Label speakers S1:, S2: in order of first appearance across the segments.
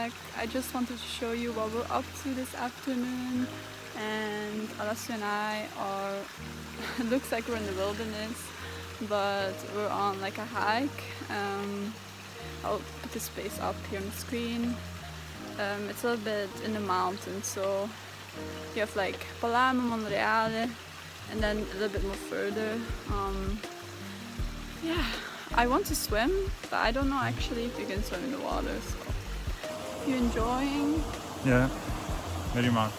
S1: back. I just wanted to show you what we're up to this afternoon. And Alessio and I are, it looks like we're in the wilderness, but we're on like a hike. I'll put the space up here on the screen. It's a little bit in the mountains, so you have like Palermo, Monreale, and then a little bit more further. Yeah, I want to swim, but I don't know actually if you can swim in the water. So, you enjoying?
S2: Yeah, very much.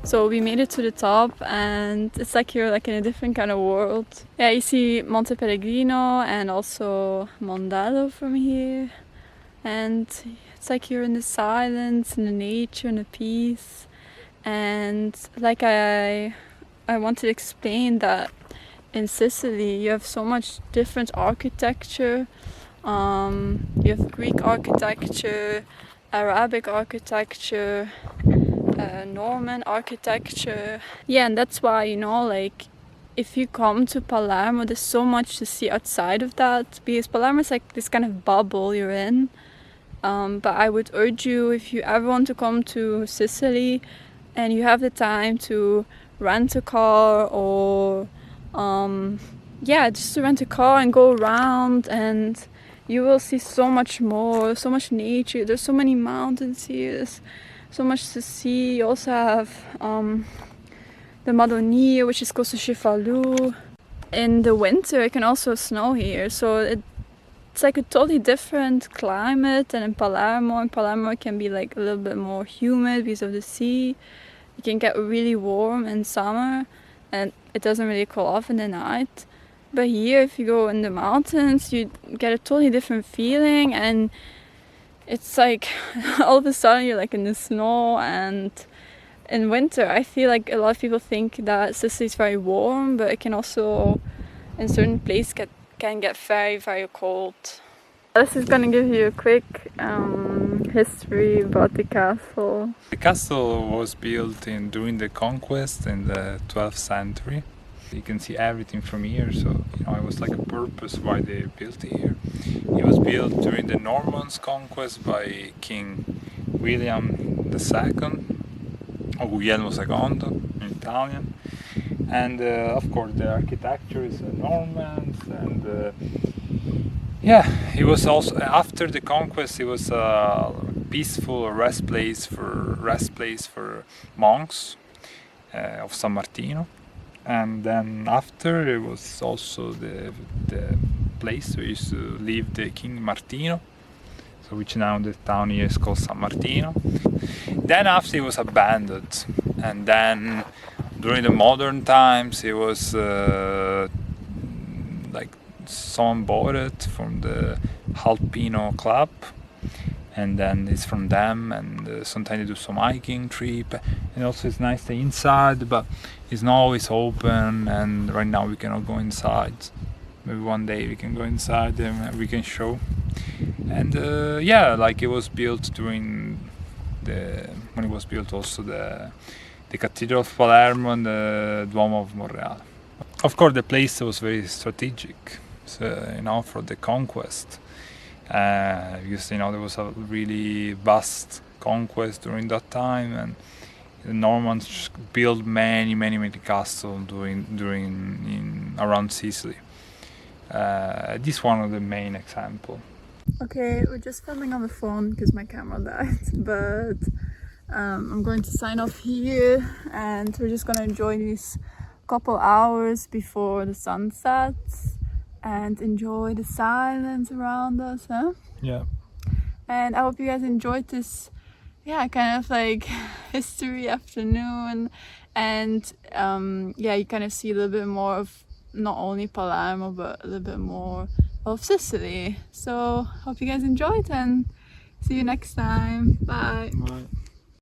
S1: So we made it to the top, and it's like you're like in a different kind of world. Yeah, you see Monte Pellegrino and also Mondello from here, and it's like you're in the silence and the nature and the peace. And like I wanted to explain that in Sicily you have so much different architecture. You have Greek architecture, Arabic architecture, Norman architecture. Yeah, and that's why, you know, like if you come to Palermo, there's so much to see outside of that, because Palermo is like this kind of bubble you're in. But I would urge you, if you ever want to come to Sicily and you have the time, to rent a car, or yeah, just to rent a car and go around, and you will see so much more, so much nature. There's so many mountains here, there's so much to see. You also have the Madonia, which is close to Cefalù. In the winter it can also snow here, so it's like a totally different climate than in Palermo. In Palermo it can be like a little bit more humid because of the sea. It can get really warm in summer and it doesn't really cool off in the night. But here, if you go in the mountains, you get a totally different feeling, and it's like all of a sudden you're like in the snow. And in winter I feel like a lot of people think that Sicily is very warm, but it can also in certain places can get very, very cold. This is gonna give you a quick history about the castle.
S2: The castle was built during the conquest in the 12th century. You can see everything from here, so you know it was like a purpose why they built it here. It was built during the Normans' conquest by King William II, or Guglielmo II in Italian. And of course the architecture is Normans, and yeah, it was also after the conquest. It was a peaceful rest place for monks of San Martino, and then after it was also the place where used to live the King Martino, so which now the town here is called San Martino. Then after it was abandoned, and then during the modern times it was like someone bought it from the Alpino club, and then it's from them, and sometimes they do some hiking trip, and also it's nice the inside, but it's not always open, and right now we cannot go inside. Maybe one day we can go inside and we can show. And yeah, like it was built when it was built also the Cathedral of Palermo and the Duomo of Monreale. Of course the place was very strategic, so, you know, for the conquest, because, you know, there was a really vast conquest during that time, and the Normans built many castles around Sicily. This is one of the main examples.
S1: Okay, we're just filming on the phone because my camera died, but I'm going to sign off here, and we're just gonna enjoy these couple hours before the sun sets and enjoy the silence around us, huh?
S2: Yeah.
S1: And I hope you guys enjoyed this, yeah, kind of like history afternoon, and yeah, you kind of see a little bit more of not only Palermo but a little bit more of Sicily. So hope you guys enjoyed, and see you next time. Bye.